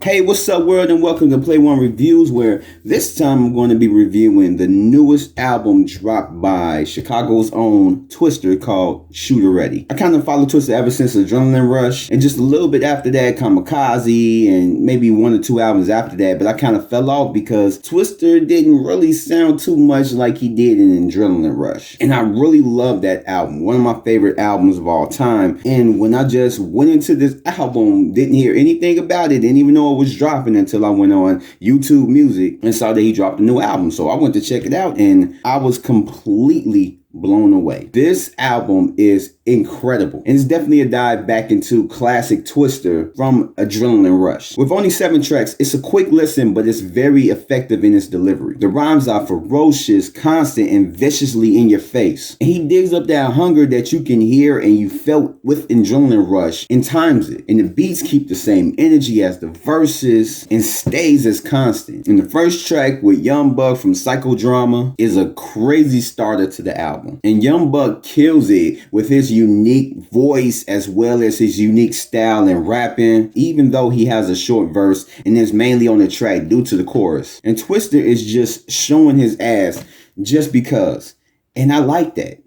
Hey, what's up, world, and welcome to Play One Reviews, where this time I'm going to be reviewing the newest album dropped by Chicago's own Twista called Shooter Ready. I kind of followed Twista ever since Adrenaline Rush, and just a little bit after that, Kamikaze, and maybe one or two albums after that, but I kind of fell off because Twista didn't really sound too much like he did in Adrenaline Rush. And I really love that album, one of my favorite albums of all time. And when I just went into this album, didn't hear anything about it, didn't even know it was dropping until I went on YouTube Music and saw that he dropped a new album. So I went to check it out and I was completely blown away. This album is incredible, and it's definitely a dive back into classic Twista from Adrenaline Rush. With only 7 tracks, it's a quick listen, but it's very effective in its delivery. The rhymes are ferocious, constant, and viciously in your face. And he digs up that hunger that you can hear and you felt with Adrenaline Rush and times it. And the beats keep the same energy as the verses and stays as constant. And the first track with Young Buck from Psychodrama is a crazy starter to the album. And Young Buck kills it with his unique voice as well as his unique style in rapping, even though he has a short verse and is mainly on the track due to the chorus. And Twista is just showing his ass just because. And I like that.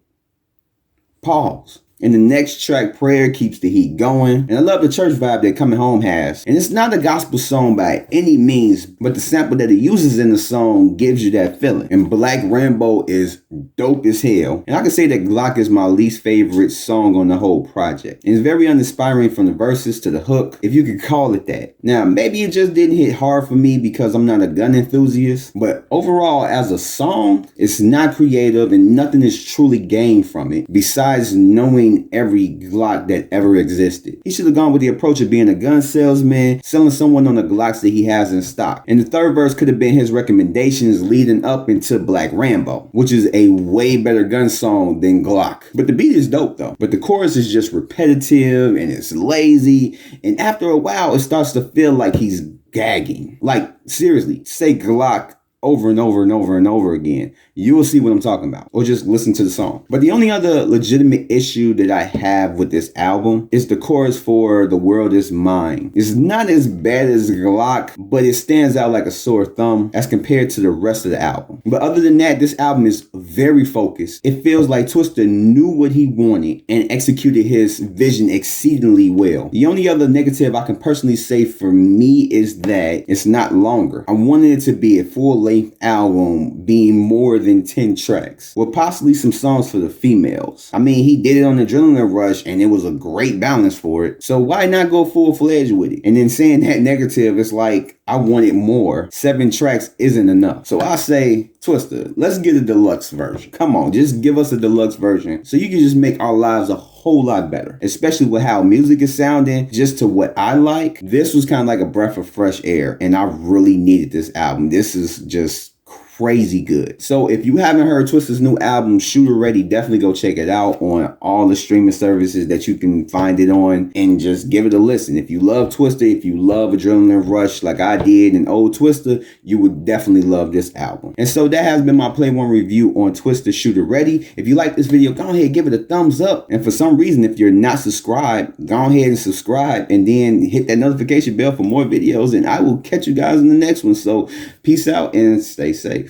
Pause. And the next track, Prayer, keeps the heat going. And I love the church vibe that Coming Home has. And it's not a gospel song by any means, but the sample that it uses in the song gives you that feeling. And Black Rainbow is dope as hell. And I can say that Glock is my least favorite song on the whole project. And it's very uninspiring from the verses to the hook, if you could call it that. Now, maybe it just didn't hit hard for me because I'm not a gun enthusiast. But overall, as a song, it's not creative and nothing is truly gained from it besides knowing every Glock that ever existed. He should have gone with the approach of being a gun salesman, selling someone on the Glocks that he has in stock. And the third verse could have been his recommendations leading up into Black Rambo, which is a way better gun song than Glock. But the beat is dope though. But the chorus is just repetitive and it's lazy. And after a while, it starts to feel like he's gagging. Like, seriously, say Glock over and over and over and over again. You will see what I'm talking about, or just listen to the song. But the only other legitimate issue that I have with this album is the chorus for The World Is Mine. It's not as bad as Glock, but it stands out like a sore thumb as compared to the rest of the album. But other than that, this album is very focused. It feels like Twista knew what he wanted and executed his vision exceedingly well. The only other negative I can personally say for me is that it's not longer. I wanted it to be a full-length album being more than 10 tracks, with possibly some songs for the females. I mean, he did it on Adrenaline Rush and it was a great balance for it. So why not go full-fledged with it? And then saying that negative, it's like, I wanted more. 7 tracks isn't enough. So I say, Twista, let's get a deluxe version. Come on, just give us a deluxe version so you can just make our lives a whole lot better, especially with how music is sounding. Just to what I like, this was kind of like a breath of fresh air, and I really needed this album. This is just crazy good. So if you haven't heard Twista's new album, Shooter Ready, definitely go check it out on all the streaming services that you can find it on and just give it a listen. If you love Twista, if you love Adrenaline Rush like I did in old Twista, you would definitely love this album. And so that has been my Play One review on Twista Shooter Ready. If you like this video, go ahead, give it a thumbs up. And for some reason, if you're not subscribed, go ahead and subscribe and then hit that notification bell for more videos, and I will catch you guys in the next one. So peace out and stay safe.